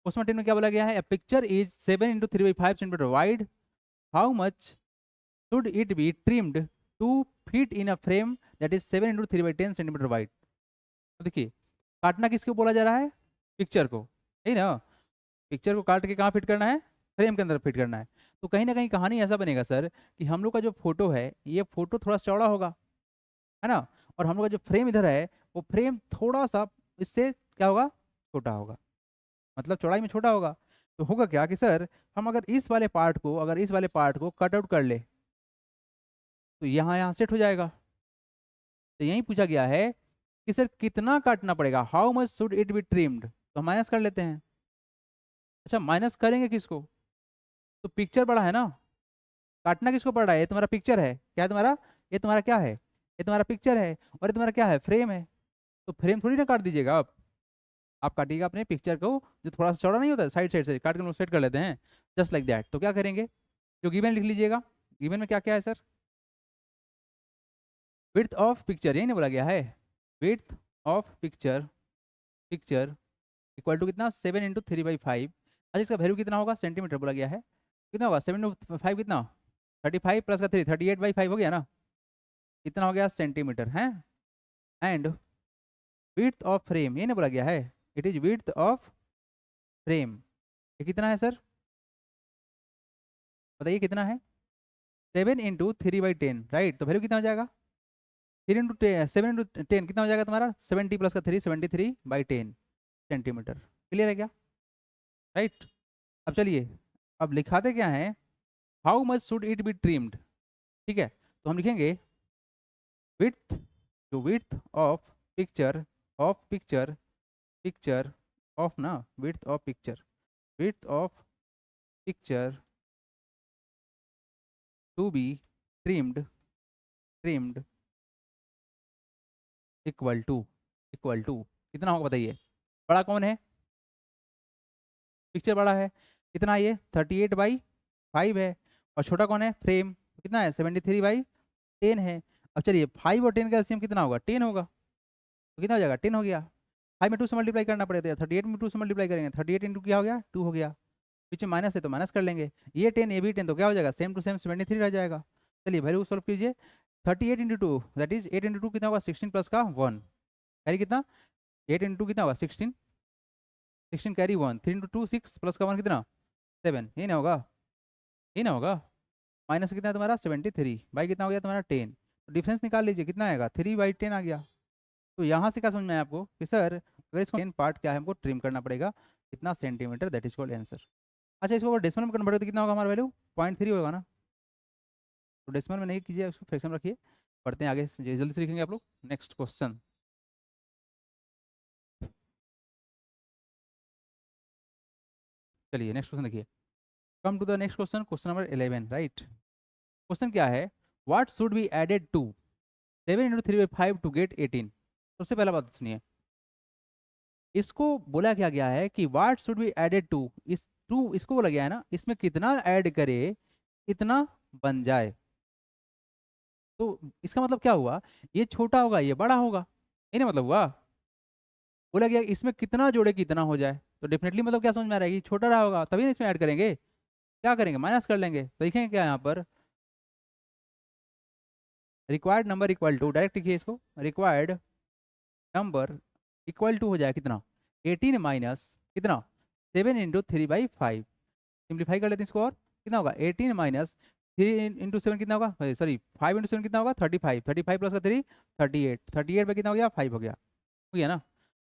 Question 10 में क्या बोला गया है, a picture is 7 × 3/5 centimetre wide, how much should it be trimmed to fit in a frame that is 7 × 3/10 centimetre wide. तो देखिए, काटना किसको बोला जा रहा है, पिक्चर को, है ना। पिक्चर को काट के कहाँ फिट करना है, फ्रेम के अंदर फिट करना है। तो कहीं ना कहीं कहानी ऐसा बनेगा सर कि हम लोग का जो फोटो है, ये फोटो थोड़ा चौड़ा होगा, है ना, और हम लोग का जो फ्रेम इधर है, वो फ्रेम थोड़ा सा इससे क्या होगा, छोटा होगा, मतलब चौड़ाई में छोटा होगा। तो होगा क्या कि सर, हम अगर इस वाले पार्ट को कट आउट कर ले, तो यहाँ यहाँ सेट हो जाएगा। तो यही पूछा गया है कि सर कितना काटना पड़ेगा, how much should it be trimmed, तो हम माइनस कर लेते हैं। अच्छा, माइनस करेंगे किसको, तो पिक्चर बड़ा है ना, काटना किसको पड़ रहा है, ये तुम्हारा पिक्चर है, क्या है तुम्हारा, ये तुम्हारा क्या है, ये तुम्हारा पिक्चर है, और ये तुम्हारा क्या है, फ्रेम है। तो फ्रेम थोड़ी ना काट दीजिएगा आप काटिएगा अपने पिक्चर को, जो थोड़ा सा चौड़ा नहीं होता, साइड साइड से काट के हम लोग सेट कर लेते हैं, जस्ट लाइक दैट। तो क्या करेंगे, जो गिवन लिख लीजिएगा, गिवन में क्या क्या है सर, विड्थ ऑफ पिक्चर, यही ना बोला गया है, width of picture, picture equal to कितना, 7 × 3/5। अच्छा, इसका वैल्यू कितना होगा, सेंटीमीटर बोला गया है, कितना होगा 7 × 5 कितना, 35 प्लस का 3, 38/5 हो गया ना, कितना हो गया सेंटीमीटर है। एंड विड्थ ऑफ फ्रेम, ये ना बोला गया है, it is width of frame, ये कितना है सर, बताइए कितना है, 7 × 3/10, राइट। तो वैल्यू कितना हो जाएगा, 7 × 10 कितना हो जाएगा तुम्हारा, 70 प्लस का 3, 73/10 सेंटीमीटर। क्लियर है क्या, राइट। अब चलिए, अब लिखाते क्या है, how much should it be trimmed, ठीक है। तो हम लिखेंगे विड्थ, जो width of picture, of picture, picture of ना, width of picture, width of picture to be trimmed, trimmed equal to, equal to कितना होगा बताइए, बड़ा कौन है, पिक्चर बड़ा है, कितना है ये, 38/5 है, और छोटा कौन है, फ्रेम, कितना है, 73/10 है। अब चलिए 5 और 10 का एलसीएम कितना होगा, 10 होगा, तो कितना हो जाएगा, 10 हो गया। 5 में 2 से मल्टीप्लाई करना पड़ेगा, 38 में 2 से मल्टीप्लाई करेंगे, 38 इंटू क्या हो गया, 2 हो गया, पीछे माइनस है तो माइनस कर लेंगे, ये 10 ये भी 10, तो क्या हो जाएगा, सेम टू सेम 73 रह जाएगा। चलिए वैल्यू सॉल्व कीजिए, 38 × 2 दैट इज 8 × 2 कितना होगा, 16 प्लस का 1, कैरी कितना, 8 × 2 कितना होगा 16, 16 कैरी 1, 3 × 2 6 प्लस का 1 कितना 7, ये ना होगा, ये ना होगा, माइनस कितना है तुम्हारा 73 बाई कितना हो गया तुम्हारा 10, तो डिफरेंस निकाल लीजिए कितना आएगा, 3/10 आ गया। तो यहाँ से क्या समझ में आया आपको कि सर अगर इसको 10 पार्ट क्या है, हमको ट्रिम करना पड़ेगा कितना centimetre, that is called answer. अच्छा, इसको अगर डेसिमल में कन्वर्ट हो तो कितना होगा हमारा वैल्यू, 0.3 होगा ना, तो डेसिमल में नहीं कीजिए, उसको फ्रैक्शन में रखिए। पढ़ते हैं आगे, जल्दी से लिखेंगे आप लोग नेक्स्ट क्वेश्चन। चलिए नेक्स्ट क्वेश्चन देखिए, come to the next question, question number 11, right. क्वेश्चन क्या है, what should be added to 7 × 3/5 to get 18। सबसे पहला बात सुनिए, इसको बोला क्या गया है कि what should be added to, इस टू इसको बोला गया है ना, इसमें कितना ऐड करे इतना बन जाए। तो इसका मतलब क्या हुआ, ये छोटा होगा ये बड़ा होगा, ये ना मतलब हुआ, बोला गया इसमें कितना जोड़े कितना हो जाए, तो डेफिनेटली मतलब क्या समझ में आ रहा है कि छोटा रहा होगा, तभी ना इसमें ऐड करेंगे, क्या करेंगे माइनस कर लेंगे। तो लिखेंगे क्या यहाँ पर, required number equal to, direct लिखिए इसको, रिक्वायर्ड नंबर इक्वल टू हो जाए कितना, 18 माइनस कितना, 7 × 3/5, सिंप्लीफाई कर लेते हैं इसको, और कितना होगा 18 माइनस 3 × 7 कितना होगा, सॉरी 5 × 7 कितना होगा 35, 35 प्लस का 3 38, 38 पे कितना हो गया 5 हो गया ना।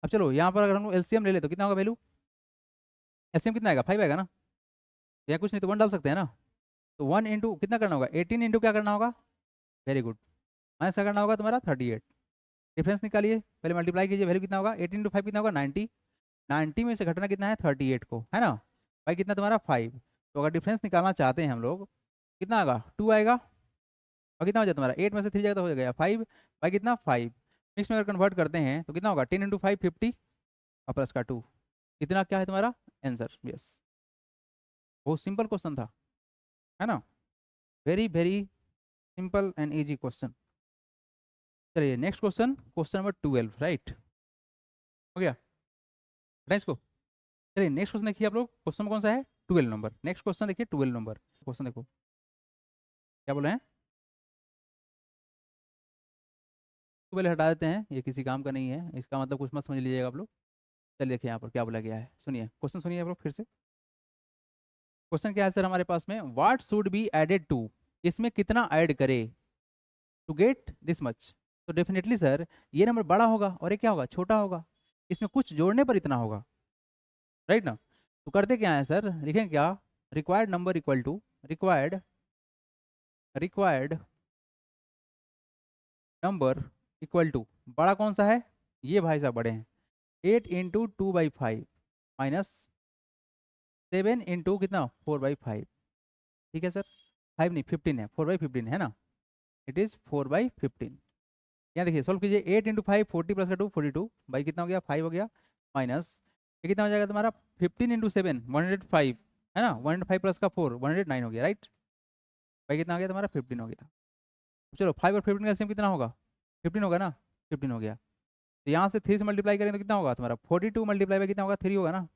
अब चलो यहाँ पर अगर हम एलसीएम ले ले तो कितना होगा वैल्यू, एलसीएम कितना आएगा 5 आएगा ना, या कुछ नहीं तो 1 डाल सकते हैं ना। तो 1 इंटू कितना करना होगा, 18 इंटू क्या करना होगा, वेरी गुड, माइनस क्या करना होगा तुम्हारा 38, डिफरेंस निकालिए, पहले मल्टीप्लाई कीजिए, वैल्यू कितना होगा 18 × 5 कितना होगा 90, 90 में से घटना कितना है 38 को, है ना, भाई कितना तुम्हारा 5। तो अगर डिफरेंस निकालना चाहते हैं हम लोग, कितना आएगा 2 आएगा, और कितना हो जाए तुम्हारा 8 में से 3 जाएगा तो हो जाएगा 5, भाई कितना 5, मिक्स में अगर कन्वर्ट करते हैं तो कितना होगा 10 × 5 50, और प्लस का 2, कितना क्या है तुम्हारा आंसर, यस। बहुत सिंपल क्वेश्चन था, है ना, very very simple and easy question. चलिए next question, question number 12, right, हो गया, इसको चलिए नेक्स्ट क्वेश्चन देखिए आप लोग, क्वेश्चन कौन सा है, 12 नंबर। नेक्स्ट क्वेश्चन देखिए 12 नंबर क्वेश्चन, देखो क्या बोले हैं, 12 हटा देते हैं, ये किसी काम का नहीं है, इसका मतलब कुछ मत समझ लीजिएगा आप लोग। चलिए देखिए यहाँ पर क्या बोला गया है, सुनिए क्वेश्चन, सुनिए आप लोग फिर से। क्वेश्चन क्या है सर हमारे पास में, what should be added to, इसमें कितना ऐड करे टू गेट दिस मच। तो डेफिनेटली सर ये नंबर बड़ा होगा और ये क्या होगा, छोटा होगा, इसमें कुछ जोड़ने पर इतना होगा, राइट ना। तो करते क्या है सर, लिखें क्या, required number equal to, required required number equal to, बड़ा कौन सा है, ये भाई साहब बड़े हैं, 8 × 2/5 माइनस 7 × कितना 4/5, ठीक है सर, 5 नहीं 15 है, 4/15 है ना, इट इज़ 4/15। यहाँ देखिए सॉल्व कीजिए, 8 × 5 40 प्लस का 2 42 भाई कितना हो गया 5 हो गया, माइनस ये कितना हो जाएगा तुम्हारा 15 × 7 105 है ना, 105 प्लस का 4 109 हो गया, राइट। भाई कितना हो गया तुम्हारा 15 हो गया। चलो 5 और 15 का सेम कितना होगा, 15 होगा ना, 15 हो गया। तो यहाँ से 3 से मल्टीप्लाई करें तो कितना होगा तुम्हारा 42 मल्टीप्लाई बाई कितना होगा 3 होगा ना।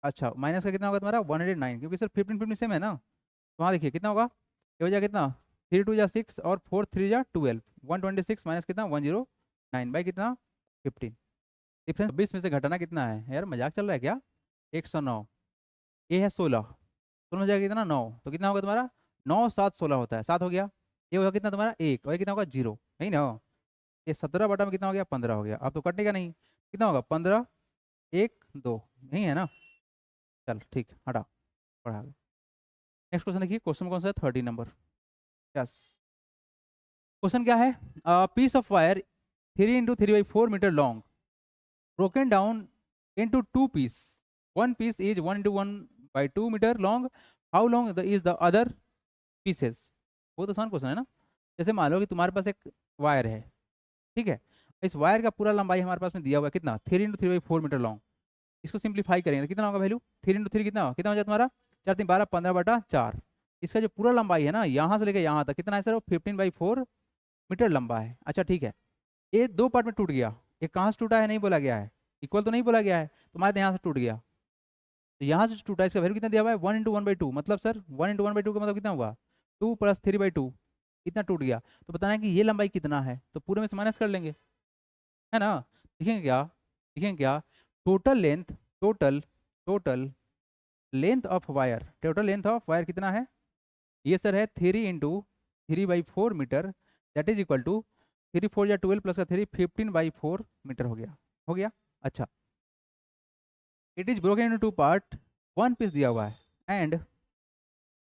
अच्छा माइनस का कितना होगा तुम्हारा 109, क्योंकि सर 15 15 सेम है ना, तो वहाँ देखिए कितना होगा, ये हो जाएगा कितना 3 2 जा 6 और 4 3 जा 12, 126 माइनस कितना 109 बाई कितना 15। डिफरेंस 20 में से घटाना कितना है यार, मजाक चल रहा है क्या, 109, ये है 16, 16 में जाएगा कितना 9, तो कितना होगा तुम्हारा 9 7 16 होता है, 7 हो गया। ये होगा कितना तुम्हारा 1 और ये कितना होगा 0, नहीं ना, ये 17 बटा में कितना हो गया 15 हो गया। अब तो कटेगा नहीं, कितना होगा 15 1 2, नहीं है ना। चल ठीक हटा, पढ़ा। नेक्स्ट क्वेश्चन देखिए, क्वेश्चन कौन सा है 13 नंबर। यस, क्वेश्चन क्या है, piece of wire 3 × 3/4 metre long broken down into two piece, one piece is 1 × 1/2 meter long, how long is the other pieces। बहुत आसान क्वेश्चन है ना। जैसे मान लो कि तुम्हारे पास एक वायर है, ठीक है, इस वायर का पूरा लंबाई हमारे पास में दिया हुआ है कितना 3 × 3/4 मीटर लॉन्ग। इसको सिंप्लीफाई करेंगे तो कितना होगा वैल्यू 3 × 3 कितना कितना हो जाए तुम्हारा 4 3 12 15/4। इसका जो पूरा लंबाई है ना यहाँ से लेकर यहाँ तक कितना है सर, वो 15/4 मीटर लंबा है। अच्छा ठीक है, ये दो पार्ट में टूट गया, ये कहाँ से टूटा है नहीं बोला गया है, इक्वल तो नहीं बोला गया है, तुम्हारे यहाँ से टूट गया, तो यहाँ से जो टूटा इसका वैल्यू कितना दिया हुआ है 1 × 1/2, मतलब सर 1 × 1/2 का मतलब कितना हुआ 2 + 3/2, इतना टूट गया। तो बताना है कि ये लंबाई कितना है, तो पूरे में से माइनस कर लेंगे, है ना। लिखेंगे क्या, लिखेंगे क्या, total length, total total length of wire, total length of wire कितना है, ये सर है 3 × 3/4 metre, that is equal to 3 4 या 12 प्लस का 3 15/4 मीटर हो गया, हो गया। अच्छा, it is broken into two part, one piece दिया हुआ है, and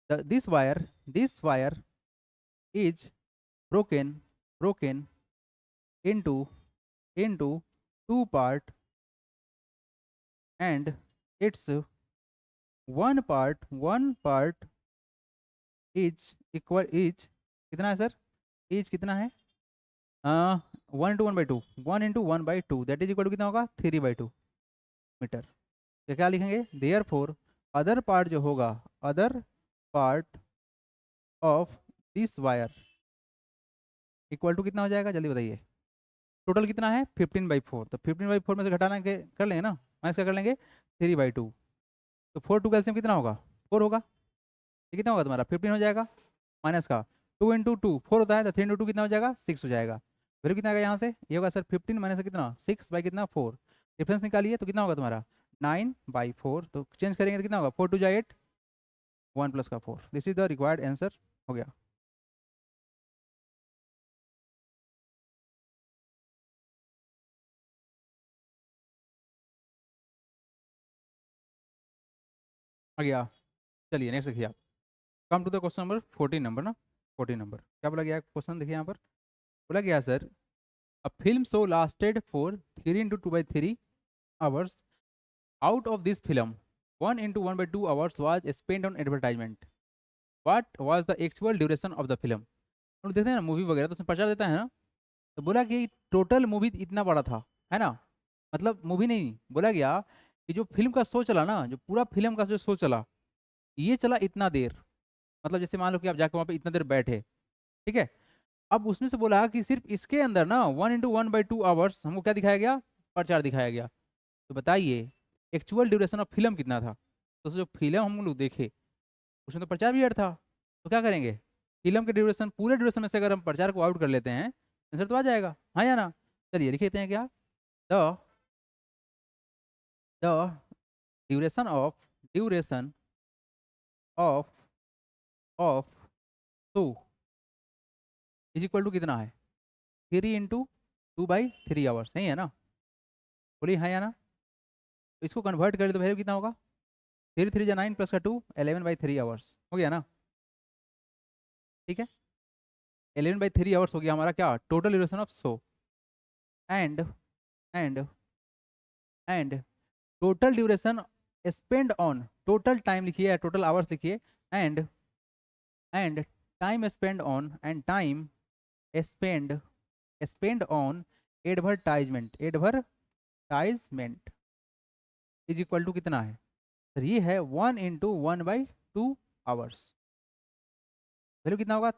this wire is broken into into two part, and its one part is कितना है सर, इज कितना है 1 × 1/2, 1 × 1/2 दैट इज इक्वल टू कितना होगा 3/2 मीटर। तो क्या लिखेंगे, देयर फोर अदर पार्ट जो होगा, other part of this wire equal to कितना हो जाएगा जल्दी बताइए, टोटल कितना है 15/4, तो 15/4 में से घटाना के कर लेंगे ना, माइनस क्या कर लेंगे 3/2, तो 4 2 कैल्सियम कितना होगा 4 होगा, ये कितना होगा तुम्हारा 15 हो जाएगा, माइनस का 2 × 2 4 होता है, तो 3 × 2 कितना हो जाएगा 6 हो जाएगा। फिर कितना आएगा यहाँ से, ये होगा सर 15 माइनस कितना 6 बाई कितना 4, डिफरेंस निकालिए तो कितना होगा तुम्हारा 9/4, तो चेंज करेंगे तो कितना होगा 4 2 जा 8, 1 प्लस का 4, this is the required answer, हो गया। आ गया। चलिए नेक्स्ट देखिए आप, come to the question number 14 number ना, 14 नंबर क्या बोला गया क्वेश्चन देखिए यहाँ पर, बोला गया sir a film show lasted for 3 × 2/3 hours, out of this film 1 × 1/2 hours was spent on advertisement, what was the actual duration of the film। हम लोग देखते हैं ना मूवी वगैरह तो उसमें प्रचार देता है ना, तो बोला कि टोटल मूवी इतना बड़ा था, है ना, मतलब मूवी नहीं, बोला गया कि जो फिल्म का शो चला ना, जो पूरा फिल्म का जो शो चला ये चला इतना देर, मतलब जैसे मान लो कि आप जाके वहाँ पे इतना देर बैठे, ठीक है, अब उसमें से बोला कि सिर्फ इसके अंदर ना 1 × 1/2 आवर्स हमको क्या दिखाया गया, प्रचार दिखाया गया। तो बताइए एक्चुअल ड्यूरेशन ऑफ फिल्म कितना था। तो जो फिल्म हम लोग देखे उसमें तो प्रचार पीरियड था, तो क्या करेंगे, फिल्म के ड्यूरेशन, पूरे ड्यूरेशन में से अगर हम प्रचार को आउट कर लेते हैं आंसर तो आ जाएगा, हाँ या ना। चलिए लिख लेते हैं क्या, the the duration of of two is equal to कितना है, 3 × 2/3 आवर्स, सही है ना। बोलिए हाँ या ना। तो इसको कन्वर्ट करें तो वैल्यू कितना होगा, 3 3 9 प्लस का 2 11/3 आवर्स हो गया ना। ठीक है, 11/3 आवर्स हो गया हमारा क्या, total duration of show. And and and total duration spend on, total time लिखिए या टोटल आवर्स लिखिए, and and time spend on, and time spend spend on advertisement is equal to कितना है, सर ये है 1 × 1/2 आवर्स। वैल्यू कितना होगा,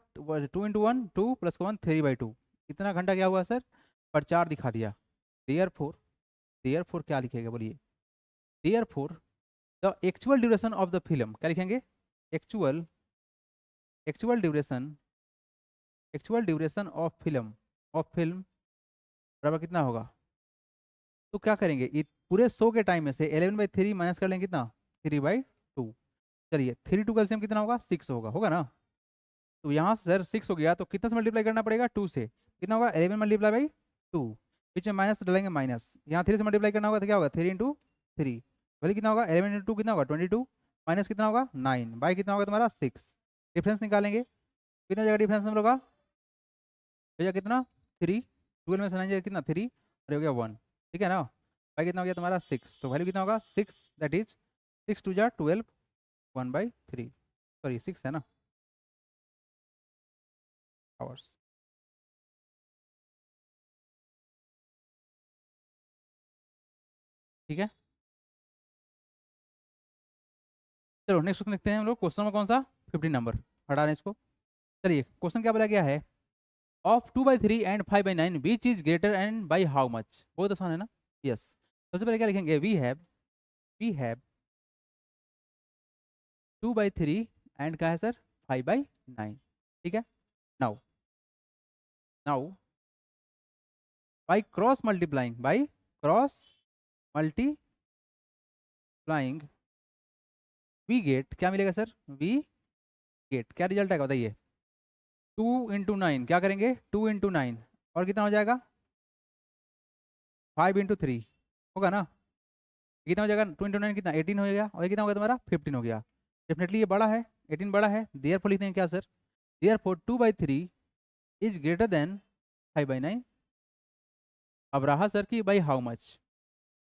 2 × 1 2 plus 1 3/2, कितना घंटा क्या हुआ सर, प्रचार दिखा दिया। देयरफॉर देयरफॉर क्या लिखेगा बोलिए, therefore the actual duration of the film, क्या लिखेंगे, actual actual duration actual duration of film बराबर कितना होगा। तो क्या करेंगे, ये पूरे शो के टाइम में से 11/3 माइनस कर लेंगे कितना, 3/2। चलिए 3 2 का एलसीएम कितना होगा, 6 होगा ना। तो यहाँ से सर 6 हो गया, तो कितना से मल्टीप्लाई करना पड़ेगा, 2 से, कितना होगा 11 × 2 बीच में माइनस डालेंगे, माइनस यहाँ 3 से मल्टीप्लाई करना होगा तो क्या होगा, 3 × 3 वही कितना होगा, 11 × 2 कितना होगा 22, माइनस कितना होगा 9 बाई कितना होगा तुम्हारा 6। डिफरेंस निकालेंगे, कितना जगह डिफरेंस हम लोग का भैया, कितना 3, 12 में से 9 कितना 3 और हो गया 1, ठीक है ना। बाई कितना हो गया तुम्हारा 6, तो वैल्यू कितना होगा 6, दैट इज 6 2 जा 12, 1/3, सॉरी 6 है ना आवर्स। ठीक है, चलो नेक्स्ट क्वेश्चन देखते हैं हम लोग, क्वेश्चन नंबर कौन सा, 15 नंबर, हटा रहे हैं इसको। चलिए क्वेश्चन क्या बोला गया है, of 2/3 and 5/9 which is greater and by how much, बहुत आसान है ना। यस, सबसे पहले क्या लिखेंगे, वी हैव 2/3 एंड क्या है सर 5/9, ठीक है। Now now by cross multiplying we get, क्या मिलेगा सर, वी गेट क्या रिजल्ट आएगा बताइए, 2 × 9, क्या करेंगे 2 × 9 और कितना हो जाएगा 5 × 3 होगा ना। ये कितना हो जाएगा 2 × 9 कितना 18 हो गया, और ये कितना हो गया तुम्हारा 15 हो गया। डेफिनेटली ये बड़ा है, 18 बड़ा है, देयर फोर लिखते हैं क्या sir, therefore 2/3 is greater than 5/9। अब रहा सर कि बाई हाउ मच,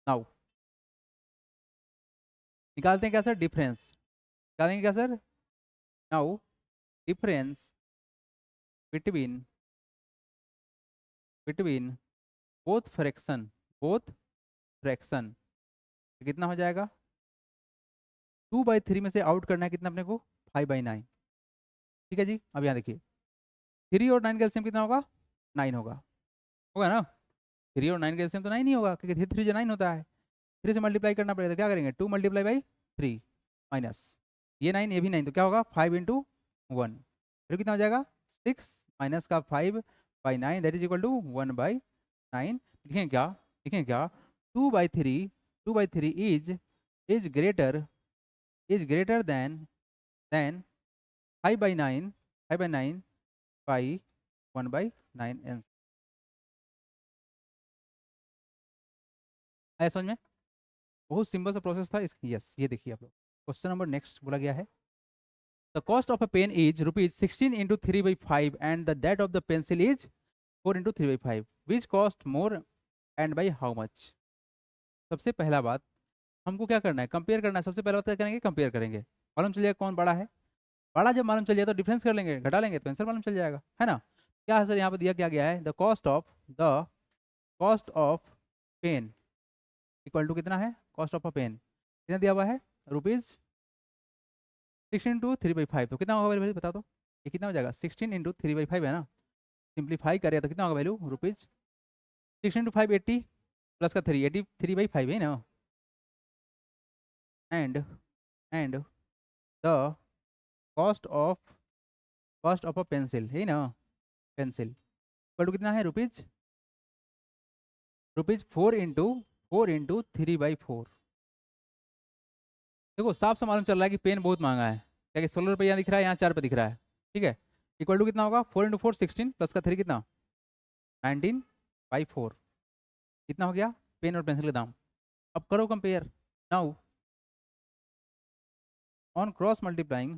नाउ निकालते हैं क्या सर, डिफरेंस निकालेंगे क्या sir, now difference between between both fraction कितना हो जाएगा, 2/3 में से आउट करना है कितना अपने को, 5/9, ठीक है जी। अब यहाँ देखिए 3 और 9 का एलसीएम कितना होगा, 9 होगा, होगा ना। 3 और 9 का एलसीएम तो 9 ही होगा, क्योंकि 3 3 9 होता है, 3 से मल्टीप्लाई करना पड़ेगा, तो क्या करेंगे 2 × 3 माइनस ये 9 ये भी 9, तो क्या होगा 5 × 1, फिर कितना हो जाएगा 6 माइनस का 5/9 दैट इज इक्वल टू 1/9। लिखें क्या 2/3 is greater than 5/9 by 1/9 answer आया समझ में, बहुत सिंपल सा प्रोसेस था इस, यस ये देखिए आप लोग, क्वेश्चन नंबर नेक्स्ट बोला गया है, the cost of a pen is ₹16 × 3/5 and the that of the pencil is 4 × 3/5 which cost more and by how much. सबसे पहला बात हमको क्या करना है, कंपेयर करना है, सबसे पहला बात क्या करेंगे, कंपेयर करेंगे, मालूम चल जाएगा कौन बड़ा है, बड़ा जब मालूम चल जाए तो डिफरेंस कर लेंगे, घटा लेंगे तो आंसर मालूम चल जाएगा, है ना। क्या है सर यहाँ पर दिया क्या गया है, the cost of pen equal to कितना है, कॉस्ट ऑफ अ पेन कितना दिया हुआ है, ₹16 × 3/5, तो कितना होगा वैल्यू बता दो, ये कितना हो जाएगा 16 × 3/5 है ना। सिंप्लीफाई करें तो कितना होगा वैल्यू, ₹16 × 5 80 प्लस का 3 83/5 है ना। And the cost of a pencil है ना, पेंसिल इक्वल टू कितना है, रुपीज 4 इंटू 3/4। देखो साफ से मालूम चल रहा है कि पेन बहुत महंगा है, क्या कि 16 रुपये यहाँ दिख रहा है, यहाँ 4 रुपये दिख रहा है, ठीक है। इक्वल टू कितना होगा, 4 इंटू 4 16 प्लस का 3 कितना, 19/4। कितना हो गया पेन और पेंसिल का दाम। अब करो compare. Now on cross multiplying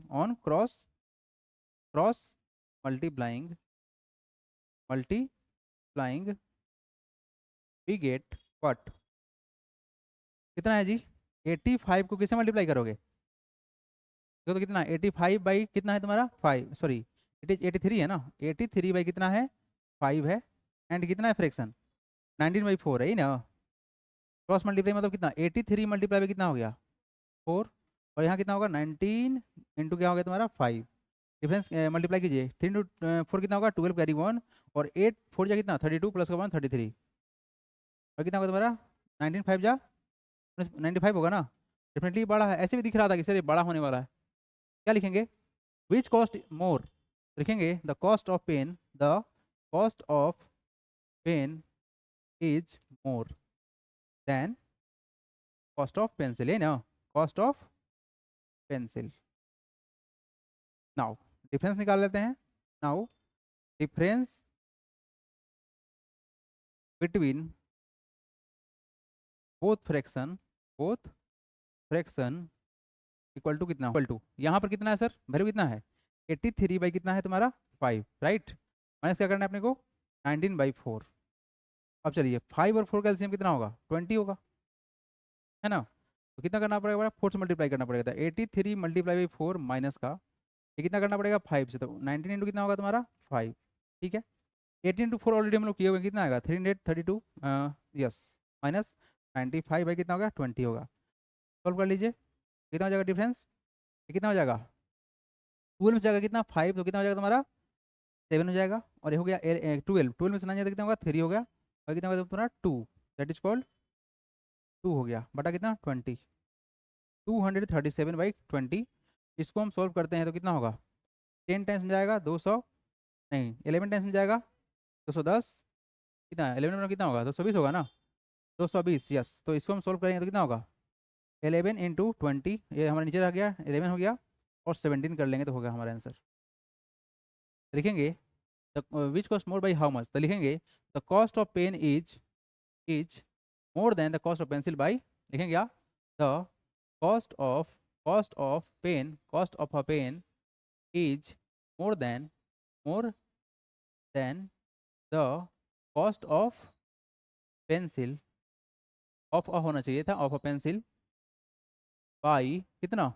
we get what, कितना है जी, 85 को किससे मल्टीप्लाई करोगे, तो कितना 85 बाई कितना है तुम्हारा 5, सॉरी 83 है ना, 83 बाई कितना है 5 है, एंड कितना है फ्रैक्शन 19/4 है ही ना। क्रॉस मल्टीप्लाई मतलब कितना 83 मल्टीप्लाई बाई कितना हो गया 4, और यहाँ कितना होगा 19 इंटू क्या हो गया तुम्हारा 5। डिफरेंस मल्टीप्लाई कीजिए, 3 इंटू 4 कितना होगा 12 कैरी 1, और 8 4 जा कितना 32 प्लस का 1 33, और कितना होगा तुम्हारा 19 5 जा 95 होगा ना। डेफिनेटली बड़ा है, ऐसे भी दिख रहा था कि सर ये बड़ा होने वाला है। क्या लिखेंगे, विच कॉस्ट मोर, लिखेंगे the cost of pen is more than cost of pencil है ना, cost of pencil. Now difference निकाल लेते हैं। Now difference between both fraction equal to कितना, इक्वल टू यहाँ पर कितना है सर, वैल्यू कितना है 83 बाई कितना है तुम्हारा 5, राइट। माइनस क्या करना है अपने को 19/4। अब चलिए 5 और 4 का एलसीएम कितना होगा 20 होगा, है ना। तो कितना करना पड़ेगा 4 से मल्टीप्लाई करना पड़ेगा, 83 मल्टीप्लाई बाई 4 माइनस का ये कितना करना पड़ेगा 5 से, तो 19 इंटू कितना होगा तुम्हारा 5, ठीक है। 18 इंटू 4 ऑलरेडी हम लोग किए हुए, कितना आएगा 332, यस, माइनस 95 बाई कितना होगा 20 होगा। सॉल्व कर लीजिए, कितना हो जाएगा डिफरेंस, ये कितना हो जाएगा 12 में से जाएगा कितना 5, तो कितना हो जाएगा तुम्हारा 7 हो जाएगा, और ये हो गया 12 में से 9 जाएगा कितना होगा 3 हो गया, और कितना होगा तुम्हारा 2, दैट इज कॉल्ड 2 हो गया बटा कितना 20, 237/20। इसको हम सॉल्व करते हैं तो कितना होगा 10 टाइम्स में जाएगा 200, नहीं 11 टाइम्स में जाएगा 210, कितना 11 में कितना होगा 220 होगा ना, 220, यस। तो इसको हम सॉल्व करेंगे तो कितना होगा 11 इंटू 20, ये हमारे नीचे रह गया 11 हो गया, और 17 कर लेंगे तो होगा हमारा आंसर। लिखेंगे which cost more by how much, तो लिखेंगे the cost of pen is more than the cost of pencil by, लिखेंगे क्या, the cost of a pen is more than the cost of pencil, of a होना चाहिए था, of a pencil by कितना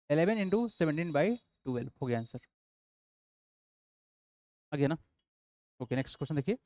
11 into 17/12 हो गया answer, आ गया ना। ओके नेक्स्ट क्वेश्चन देखिए।